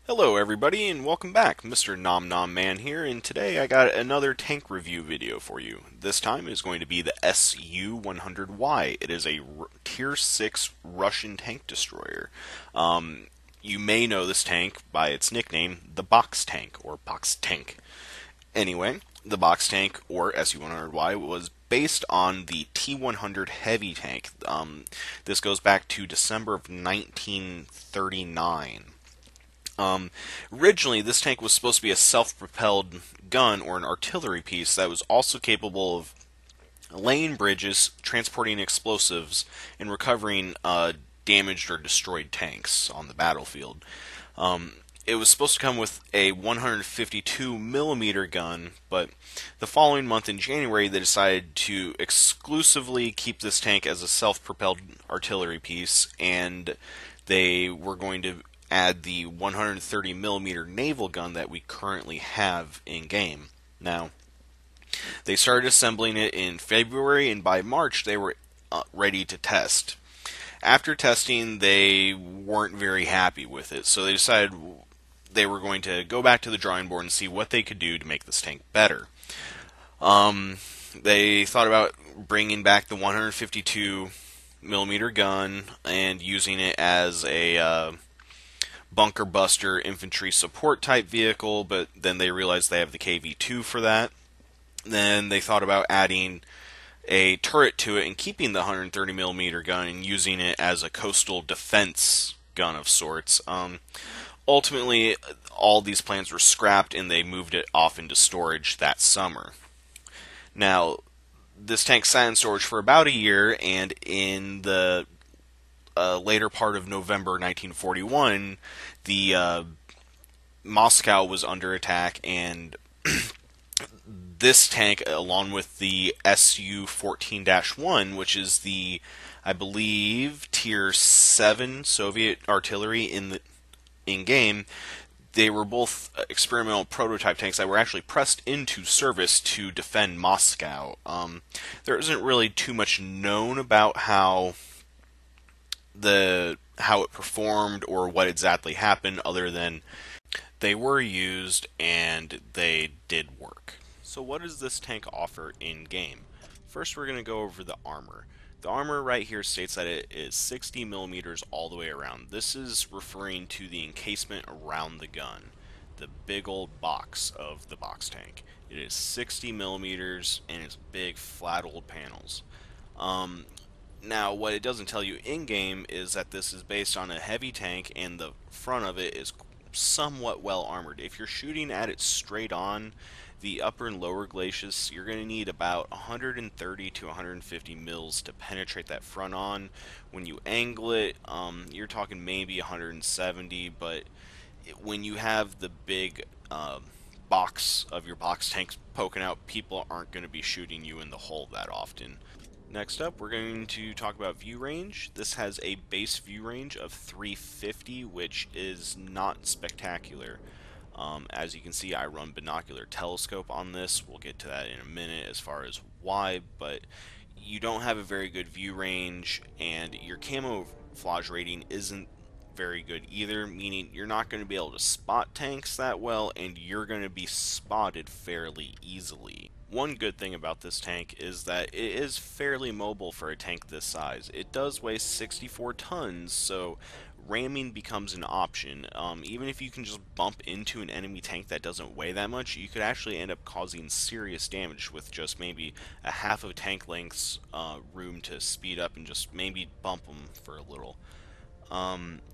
Hello everybody and welcome back. Mr. Nom Nom Man here, and today I got another tank review video for you. This time is going to be the SU-100Y. It is a Tier 6 Russian tank destroyer. You may know this tank by its nickname, the Box Tank, or Box Tank. Anyway, the Box Tank, or SU-100Y, was based on the T-100 heavy tank. This goes back to December of 1939. Originally, this tank was supposed to be a self-propelled gun or an artillery piece that was also capable of laying bridges, transporting explosives, and recovering damaged or destroyed tanks on the battlefield. It was supposed to come with a 152 millimeter gun, but the following month in January they decided to exclusively keep this tank as a self-propelled artillery piece, and they were going to add the 130 millimeter naval gun that we currently have in game. Now, they started assembling it in February, and by March they were ready to test. After testing, they weren't very happy with it, so they decided they were going to go back to the drawing board and see what they could do to make this tank better. They thought about bringing back the 152 millimeter gun and using it as a bunker buster infantry support type vehicle, but then they realized they have the KV-2 for that. Then they thought about adding a turret to it and keeping the 130 millimeter gun and using it as a coastal defense gun of sorts. Ultimately, all these plans were scrapped and they moved it off into storage that summer. Now, this tank sat in storage for about a year, and in the later part of November 1941, the Moscow was under attack, and this tank, along with the SU-14-1, which is the, I believe, Tier 7 Soviet artillery in game, they were both experimental prototype tanks that were actually pressed into service to defend Moscow. There isn't really too much known about how it performed or what exactly happened, other than they were used and they did work. So what does this tank offer in game? First, we're going to go over the armor. The armor right here states that it is 60 millimeters all the way around. This is referring to the encasement around the gun, the big old box of the box tank. It is 60 millimeters and it's big flat old panels. Now, what it doesn't tell you in-game is that this is based on a heavy tank and the front of it is somewhat well armored. If you're shooting at it straight on, the upper and lower glacis, you're going to need about 130 to 150 mils to penetrate that front on. When you angle it, you're talking maybe 170, but when you have the big box of your box tanks poking out, people aren't going to be shooting you in the hull that often. Next up, we're going to talk about view range. This has a base view range of 350, which is not spectacular. As you can see, I run binocular telescope on this. We'll get to that in a minute as far as why, but you don't have a very good view range, and your camouflage rating isn't very good either, meaning you're not going to be able to spot tanks that well, and you're going to be spotted fairly easily. One good thing about this tank is that it is fairly mobile for a tank this size. It does weigh 64 tons, so ramming becomes an option. Even if you can just bump into an enemy tank that doesn't weigh that much, you could actually end up causing serious damage with just maybe a half of tank length's room to speed up and just maybe bump them for a little.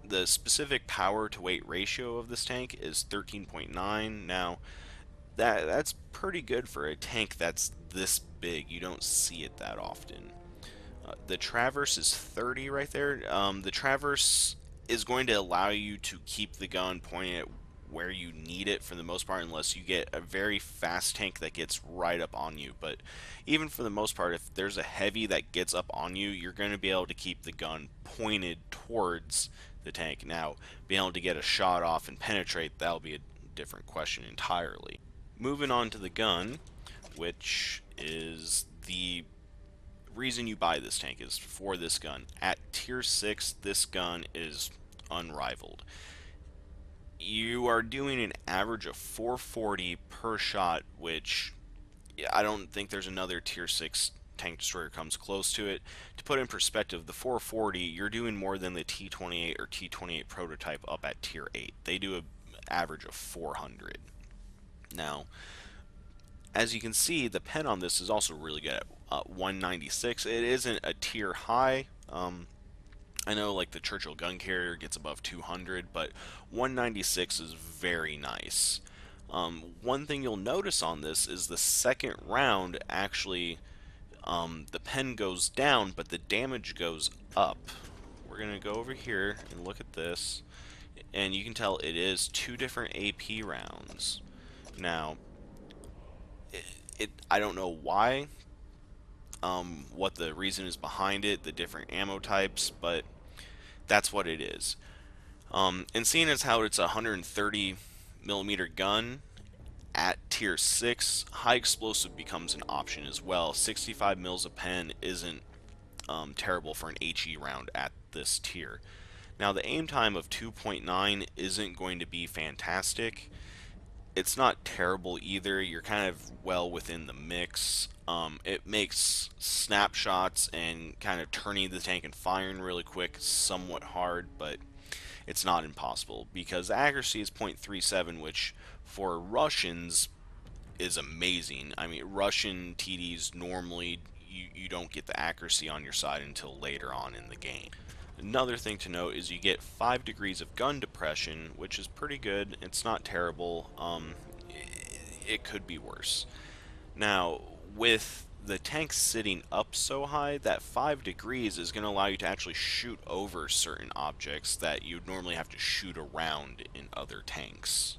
The specific power to weight ratio of this tank is 13.9. Now, that's pretty good for a tank that's this big. You don't see it that often. The Traverse is 30 right there. The Traverse is going to allow you to keep the gun pointed at where you need it for the most part, unless you get a very fast tank that gets right up on you. But even for the most part, if there's a heavy that gets up on you, you're going to be able to keep the gun pointed towards the tank. Now, being able to get a shot off and penetrate, that'll be a different question entirely. Moving on to the gun, which is the reason you buy this tank, is for this gun. At tier 6, this gun is unrivaled. you are doing an average of 440 per shot, which I don't think there's another tier 6 tank destroyer comes close to it. To put in perspective, the 440, you're doing more than the T-28 or T-28 prototype up at tier 8. They do an average of 400. Now, as you can see, the pen on this is also really good at 196. It isn't a tier high. I know like the Churchill gun carrier gets above 200, but 196 is very nice. One thing you'll notice on this is the second round actually the pen goes down, but the damage goes up. We're going to go over here and look at this, and you can tell it is two different AP rounds. Now, I don't know why, what the reason is behind it, the different ammo types, but that's what it is. And seeing as how it's a 130 millimeter gun at tier 6, high explosive becomes an option as well. 65 mils a pen isn't terrible for an HE round at this tier. Now the aim time of 2.9 isn't going to be fantastic. It's not terrible either. You're kind of well within the mix. It makes snapshots and kind of turning the tank and firing really quick somewhat hard, but it's not impossible because the accuracy is 0.37, which for Russians is amazing. I mean, Russian TDs normally you don't get the accuracy on your side until later on in the game. Another thing to note is you get 5 degrees of gun depression, which is pretty good. It's not terrible. It could be worse. Now, with the tank sitting up so high, that 5 degrees is going to allow you to actually shoot over certain objects that you'd normally have to shoot around in other tanks.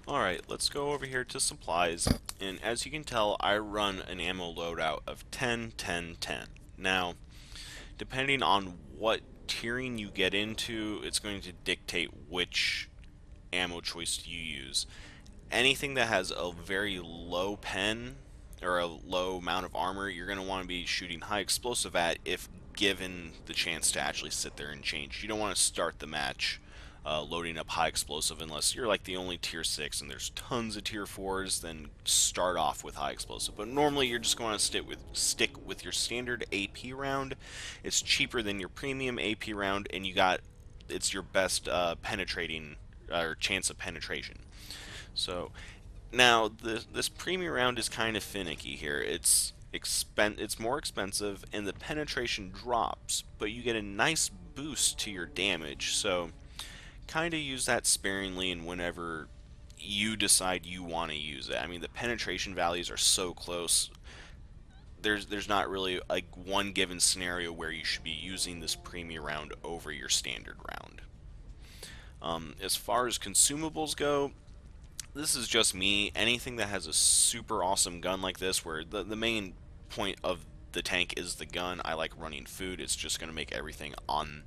Alright, let's go over here to supplies, and as you can tell, I run an ammo loadout of 10, 10, 10. Now, depending on what tiering you get into, it's going to dictate which ammo choice you use. Anything that has a very low pen or a low amount of armor, you're going to want to be shooting high explosive at if given the chance to actually sit there and change. You don't want to start the match loading up high explosive unless you're like the only tier 6 and there's tons of tier 4s, then start off with high explosive. But normally you're just going to stick with your standard AP round. It's cheaper than your premium AP round, and it's your best penetrating or chance of penetration. So now this premium round is kind of finicky here. It's more expensive and the penetration drops, but you get a nice boost to your damage. So kind of use that sparingly and whenever you decide you want to use it. I mean, the penetration values are so close. There's not really like one given scenario where you should be using this premium round over your standard round. As far as consumables go, this is just me. Anything that has a super awesome gun like this, where the main point of the tank is the gun, I like running food. It's just going to make everything on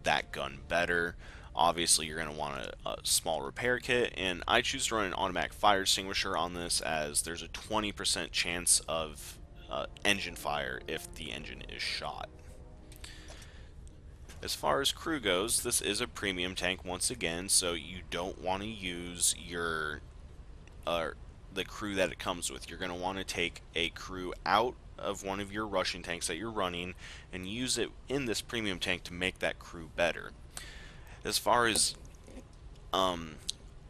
that gun better. Obviously, you're going to want a small repair kit, and I choose to run an automatic fire extinguisher on this as there's a 20% chance of engine fire if the engine is shot. As far as crew goes, this is a premium tank once again, so you don't want to use your the crew that it comes with. You're going to want to take a crew out of one of your Russian tanks that you're running and use it in this premium tank to make that crew better. As far as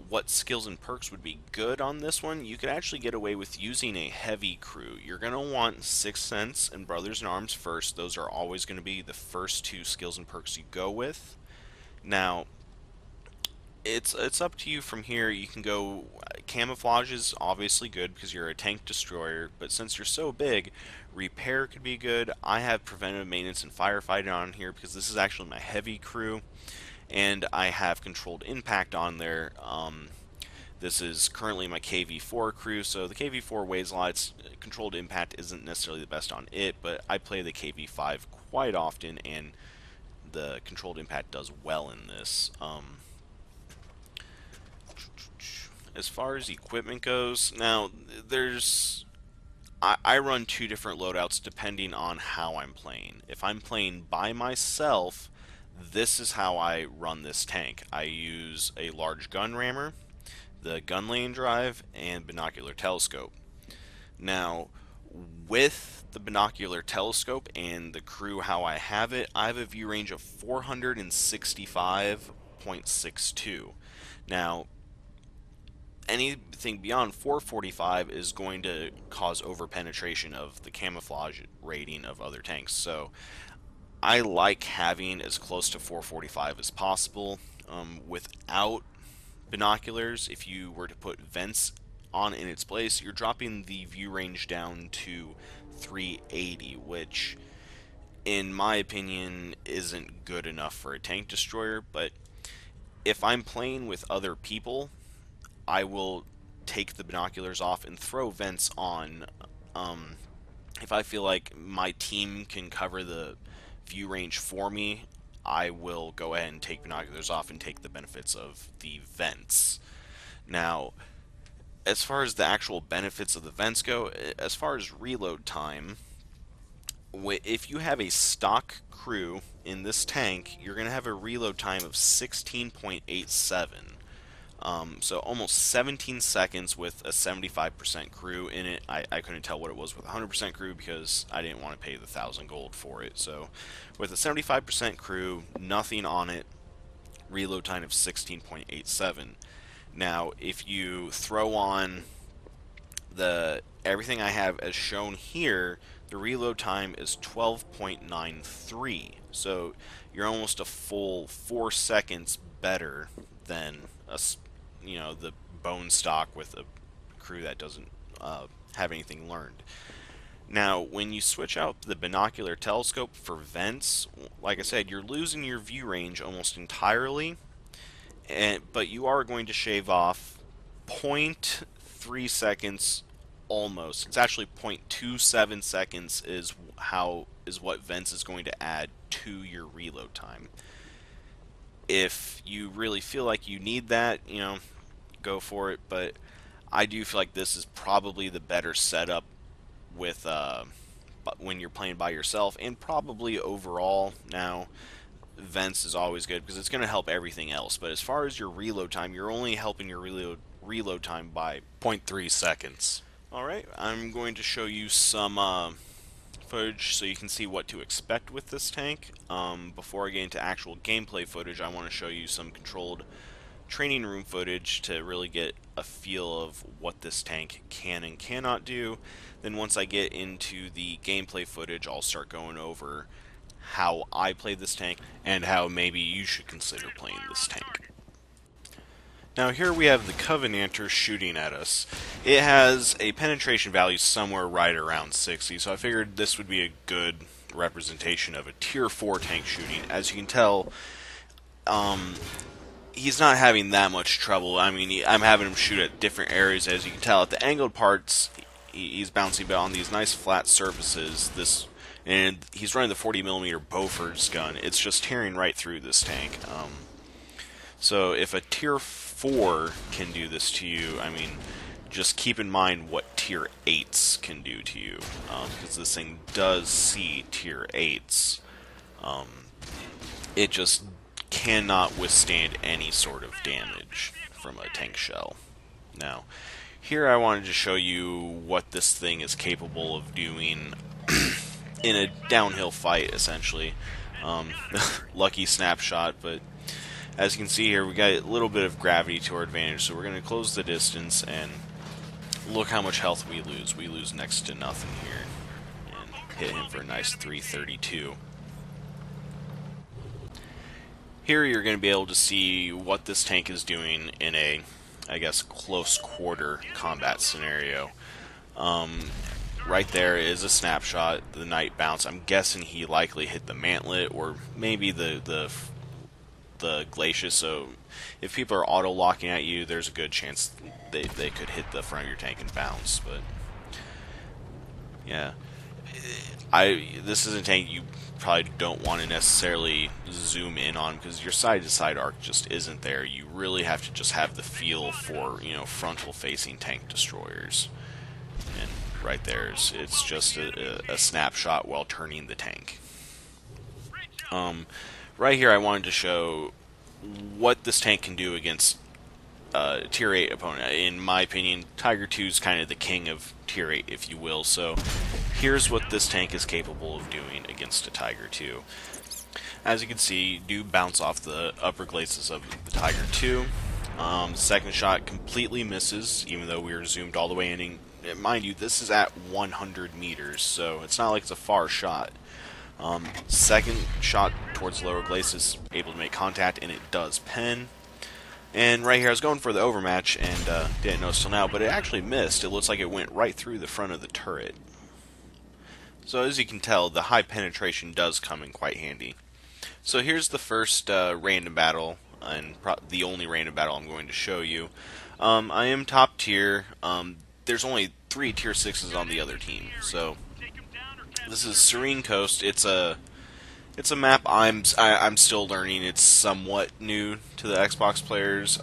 what skills and perks would be good on this one, you could actually get away with using a heavy crew. You're going to want Sixth Sense and Brothers in Arms first. Those are always going to be the first two skills and perks you go with. Now, it's up to you from here. You can go, camouflage is obviously good because you're a tank destroyer, but since you're so big, repair could be good. I have preventative maintenance and firefighting on here because this is actually my heavy crew. And I have controlled impact on there. This is currently my KV4 crew, so the KV4 weighs a lot. Controlled impact isn't necessarily the best on it, but I play the KV5 quite often, and the controlled impact does well in this. As far as equipment goes, now I run two different loadouts depending on how I'm playing. If I'm playing by myself, This is how I run this tank. I use a large gun rammer, the gun lane drive, and binocular telescope. Now, with the binocular telescope and the crew how I have it, I have a view range of 465.62. Now, anything beyond 445 is going to cause overpenetration of the camouflage rating of other tanks. So I like having as close to 445 as possible. Without binoculars, if you were to put vents on in its place, you're dropping the view range down to 380, which in my opinion isn't good enough for a tank destroyer. But if I'm playing with other people, I will take the binoculars off and throw vents on. If I feel like my team can cover the view range for me, I will go ahead and take binoculars off and take the benefits of the vents. Now, as far as the actual benefits of the vents go, as far as reload time, if you have a stock crew in this tank, you're going to have a reload time of 16.87. So almost 17 seconds with a 75% crew in it. I couldn't tell what it was with 100% crew because I didn't want to pay the 1,000 gold for it. So with a 75% crew, nothing on it, reload time of 16.87. Now, if you throw on the everything I have as shown here, the reload time is 12.93. So you're almost a full 4 seconds better than the bone stock with a crew that doesn't have anything learned. Now, when you switch out the binocular telescope for vents, like I said, you're losing your view range almost entirely, but you are going to shave off 0.3 seconds almost. It's actually 0.27 seconds is what vents is going to add to your reload time. If you really feel like you need that, go for it, but I do feel like this is probably the better setup with when you're playing by yourself, and probably overall. Now, vents is always good because it's going to help everything else, but as far as your reload time, you're only helping your reload time by 0.3 seconds. Alright, I'm going to show you some footage so you can see what to expect with this tank. Before I get into actual gameplay footage, I want to show you some controlled training room footage to really get a feel of what this tank can and cannot do. Then once I get into the gameplay footage, I'll start going over how I play this tank and how maybe you should consider playing this tank. Now here we have the Covenanter shooting at us. It has a penetration value somewhere right around 60, so I figured this would be a good representation of a tier 4 tank shooting. As you can tell, he's not having that much trouble. I mean, I'm having him shoot at different areas. As you can tell, at the angled parts, he's bouncing about on these nice flat surfaces. And he's running the 40mm Bofors gun. It's just tearing right through this tank. So if a tier 4 can do this to you, I mean, just keep in mind what tier 8s can do to you, because this thing does see tier 8s. It just cannot withstand any sort of damage from a tank shell. Now, here I wanted to show you what this thing is capable of doing in a downhill fight, essentially. Lucky snapshot, but as you can see here, we got a little bit of gravity to our advantage, so we're going to close the distance, and look how much health we lose. We lose next to nothing here, and hit him for a nice 332. Here you're going to be able to see what this tank is doing in a, I guess, close quarter combat scenario. Right there is a snapshot, the night bounce. I'm guessing he likely hit the mantlet, or maybe the glacius, so if people are auto-locking at you, there's a good chance they could hit the front of your tank and bounce. But yeah, this is a tank you probably don't want to necessarily zoom in on because your side-to-side arc just isn't there. You really have to just have the feel for, frontal-facing tank destroyers. And right there, it's just a snapshot while turning the tank. right here I wanted to show what this tank can do against Tier 8 opponent. In my opinion, Tiger 2 is kind of the king of Tier 8, if you will, so here's what this tank is capable of doing against a Tiger 2. As you can see, you do bounce off the upper glacis of the Tiger 2. Second shot completely misses, even though we were zoomed all the way in. And mind you, this is at 100 meters, so it's not like it's a far shot. Second shot towards lower glacis, able to make contact, and it does pen. And right here, I was going for the overmatch and didn't notice till now, but it actually missed. It looks like it went right through the front of the turret. So as you can tell, the high penetration does come in quite handy. So here's the first random battle, and the only random battle I'm going to show you. I am top tier. There's only 3 tier 6s on the other team, so this is Serene Coast. It's a map I'm still learning. It's somewhat new to the Xbox players.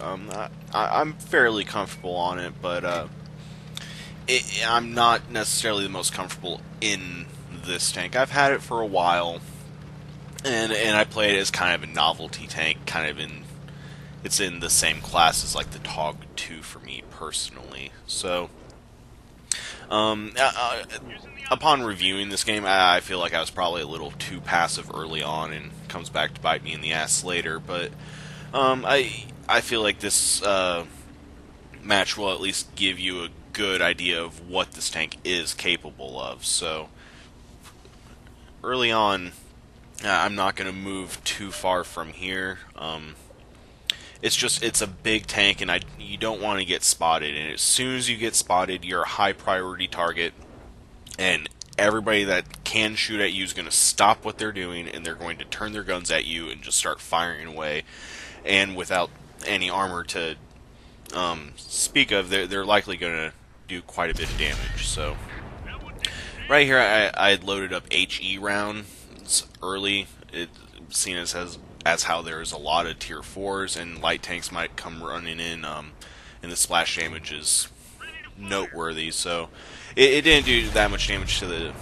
I'm fairly comfortable on it, but I'm not necessarily the most comfortable in this tank. I've had it for a while, and I play it as kind of a novelty tank, it's in the same class as like the TOG 2 for me personally. So upon reviewing this game, I feel like I was probably a little too passive early on, and comes back to bite me in the ass later. But I feel like this match will at least give you a good idea of what this tank is capable of. So early on, I'm not going to move too far from here. It's a big tank, and you don't want to get spotted. And as soon as you get spotted, you're a high priority target, and everybody that can shoot at you is going to stop what they're doing, and they're going to turn their guns at you and just start firing away. And without any armor to speak of, they're likely going to do quite a bit of damage. So right here, I loaded up HE rounds early. It's seen as how there's a lot of tier 4s, and light tanks might come running in, and the splash damage is noteworthy. So it didn't do that much damage to the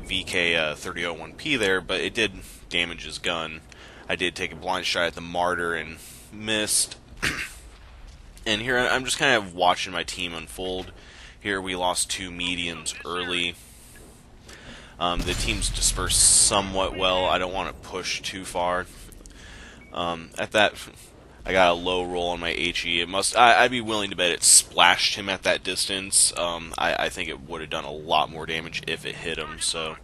VK3001P there, but it did damage his gun. I did take a blind shot at the Martyr and missed. And here I'm just kind of watching my team unfold. Here we lost 2 mediums early. The team's dispersed somewhat well. I don't want to push too far. At that, I got a low roll on my HE. I'd be willing to bet it splashed him at that distance. I think it would have done a lot more damage if it hit him. So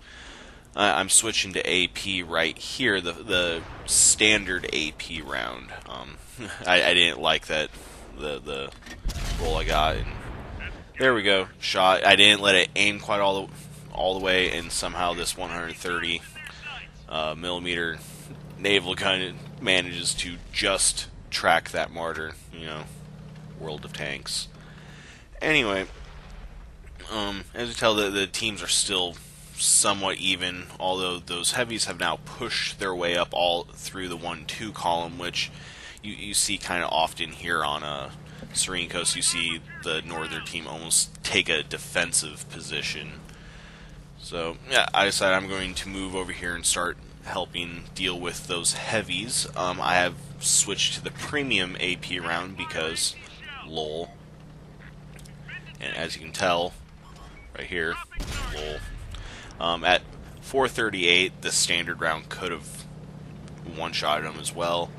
I'm switching to AP right here, the standard AP round. I didn't like that the roll I got. And there we go, shot. I didn't let it aim quite all the way, and somehow this 130 millimeter naval gun manages to just track that Martyr. World of tanks. Anyway, as you tell, the teams are still somewhat even, although those heavies have now pushed their way up all through the 1-2 column, which you see kind of often here on Serene Coast. You see the northern team almost take a defensive position. So yeah, I decided I'm going to move over here and start helping deal with those heavies. I have switched to the premium AP round because lol. And as you can tell, right here, lol. At 438, the standard round could have one-shotted him as well.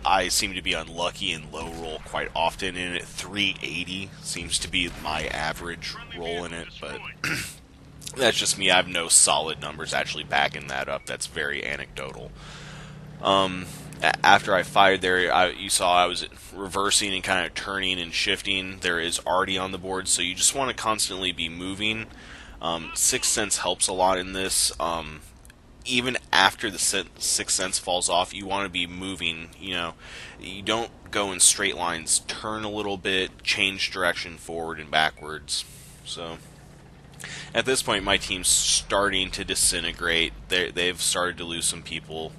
I seem to be unlucky in low roll quite often, and at 380 seems to be my average roll in it, but that's just me. I have no solid numbers actually backing that up. That's very anecdotal. After I fired there, you saw I was reversing and kind of turning and shifting. There is arty on the board, so you just want to constantly be moving. Sixth Sense helps a lot in this. Even after the Sixth Sense falls off, you want to be moving. You don't go in straight lines. Turn a little bit, change direction forward and backwards. So at this point, my team's starting to disintegrate. They've started to lose some people.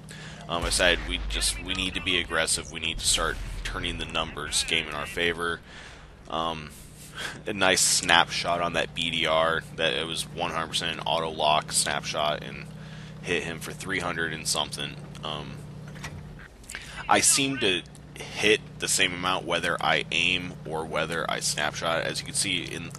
I decided we need to be aggressive. We need to start turning the numbers game in our favor. A nice snapshot on that BDR. That it was 100% an auto lock snapshot and hit him for 300 and something. I seem to hit the same amount whether I aim or whether I snapshot. As you can see in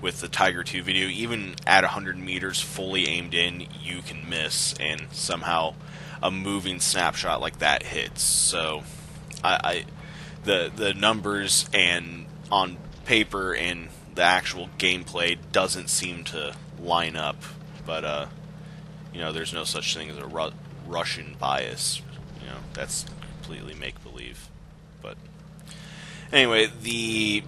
with the Tiger 2 video, even at 100 meters fully aimed in, you can miss, and somehow a moving snapshot like that hits. So the numbers and on paper and the actual gameplay doesn't seem to line up, but you know, there's no such thing as a Russian bias. You know, that's completely make-believe. But anyway, the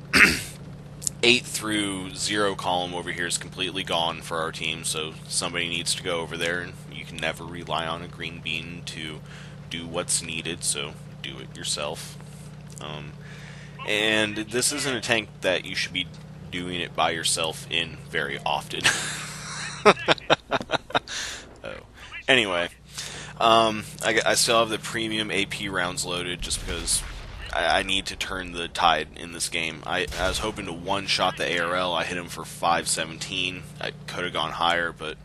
8 through 0 column over here is completely gone for our team, so somebody needs to go over there, and you can never rely on a green bean to do what's needed, so do it yourself. And this isn't a tank that you should be doing it by yourself in very often. Oh. Anyway, I still have the premium AP rounds loaded just because I need to turn the tide in this game. I was hoping to one-shot the ARL. I hit him for 517. I could have gone higher, but,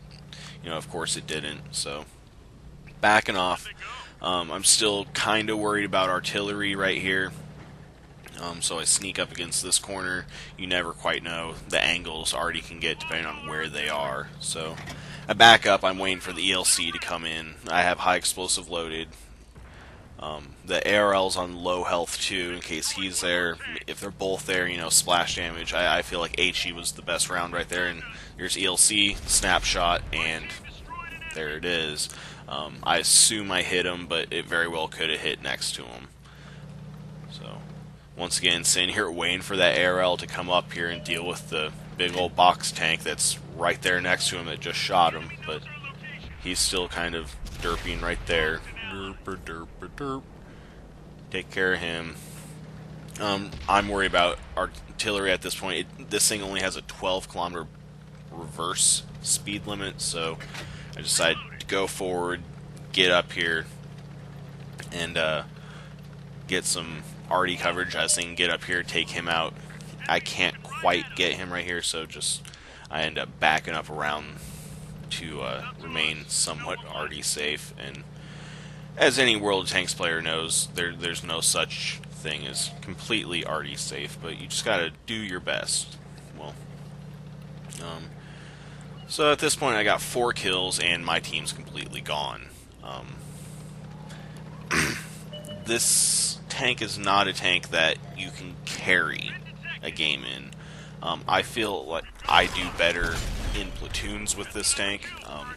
you know, of course it didn't. So, backing off. I'm still kind of worried about artillery right here. So I sneak up against this corner. You never quite know the angles Artie can get depending on where they are. So I back up. I'm waiting for the ELC to come in. I have high explosive loaded. The ARL's on low health too, in case he's there. If they're both there, you know, splash damage. I feel like HE was the best round right there. And here's ELC, snapshot, and there it is. I assume I hit him, but it very well could have hit next to him. So, once again, sitting here waiting for that ARL to come up here and deal with the big old box tank that's right there next to him that just shot him, but he's still kind of derping right there. Derp, derp, derp. Take care of him. I'm worried about artillery at this point. This thing only has a 12-kilometer reverse speed limit, so I decided to go forward, get up here, and get some Artie coverage. I was thinking get up here, take him out. I can't quite get him right here, so I end up backing up around to remain somewhat Artie safe. And as any World of Tanks player knows, there's no such thing as completely Artie safe, but you just gotta do your best. Well, so at this point I got 4 kills and my team's completely gone. This tank is not a tank that you can carry a game in. I feel like I do better in platoons with this tank.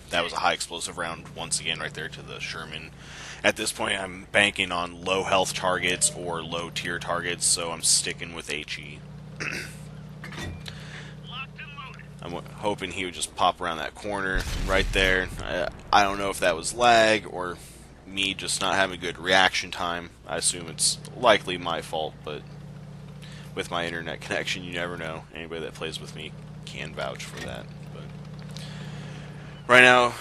That was a high explosive round once again right there to the Sherman. At this point I'm banking on low health targets or low tier targets, so I'm sticking with HE. I'm hoping he would just pop around that corner right there. I don't know if that was lag or me just not having good reaction time. I assume it's likely my fault, but with my internet connection, you never know. Anybody that plays with me can vouch for that. But right now,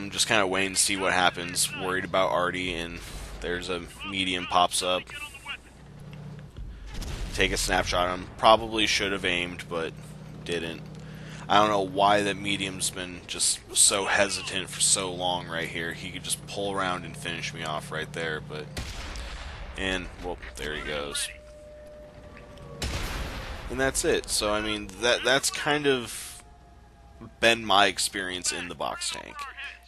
just kind of waiting to see what happens. Worried about Artie, and there's a medium pops up. Take a snapshot of him. Probably should have aimed, but didn't. I don't know why that medium's been just so hesitant for so long right here. He could just pull around and finish me off right there, but... And, well, there he goes. And that's it. So, I mean, that's kind of been my experience in the box tank.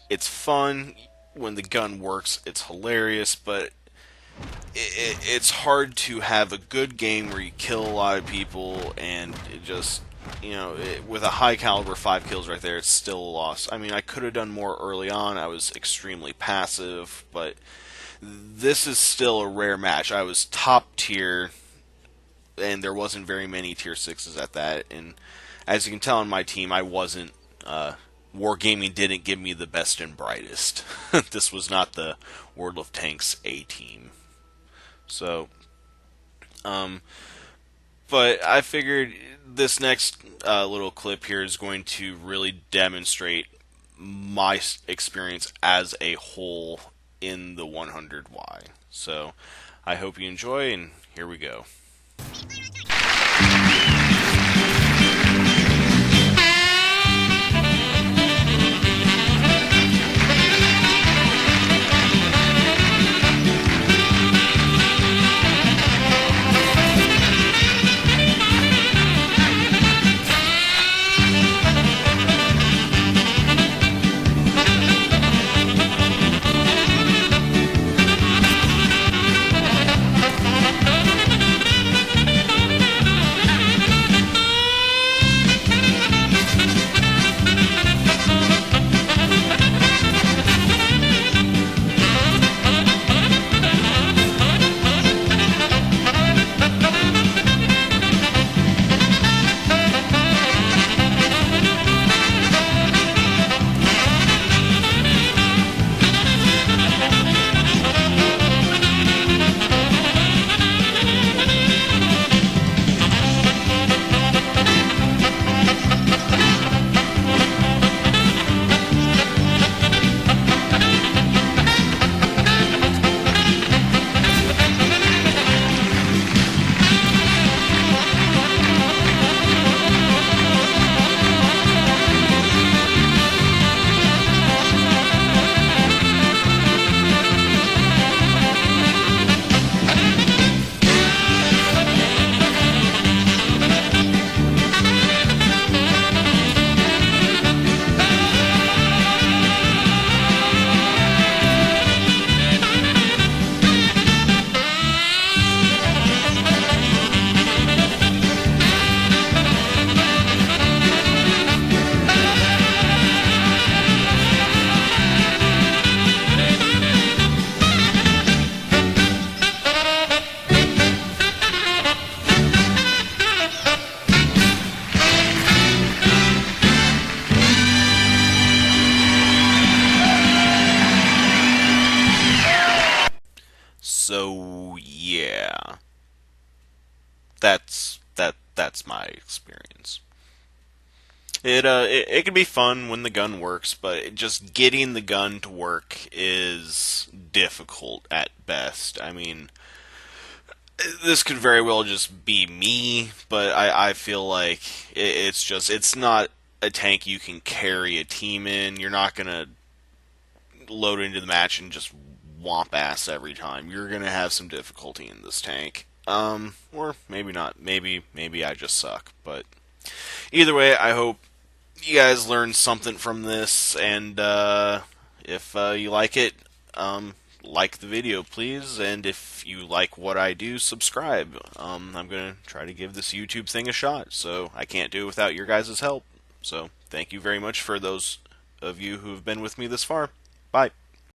It's fun when the gun works. It's hilarious, but it's hard to have a good game where you kill a lot of people and it just... You know, with a high caliber 5 kills right there, it's still a loss. I mean, I could have done more early on. I was extremely passive, but this is still a rare match. I was top tier, and there wasn't very many tier 6s at that. And as you can tell on my team, I wasn't... Wargaming didn't give me the best and brightest. This was not the World of Tanks A team. So, but I figured this next little clip here is going to really demonstrate my experience as a whole in the 100Y. So I hope you enjoy, and here we go. That's my experience. It can be fun when the gun works, but just getting the gun to work is difficult at best. I mean, this could very well just be me, but I feel like it's not a tank you can carry a team in. You're not gonna load into the match and just womp ass every time. You're gonna have some difficulty in this tank. Or maybe not. Maybe I just suck. But either way, I hope you guys learned something from this, and if you like it, like the video, please. And if you like what I do, subscribe. I'm gonna try to give this YouTube thing a shot, so I can't do it without your guys' help. So thank you very much for those of you who have been with me this far. Bye.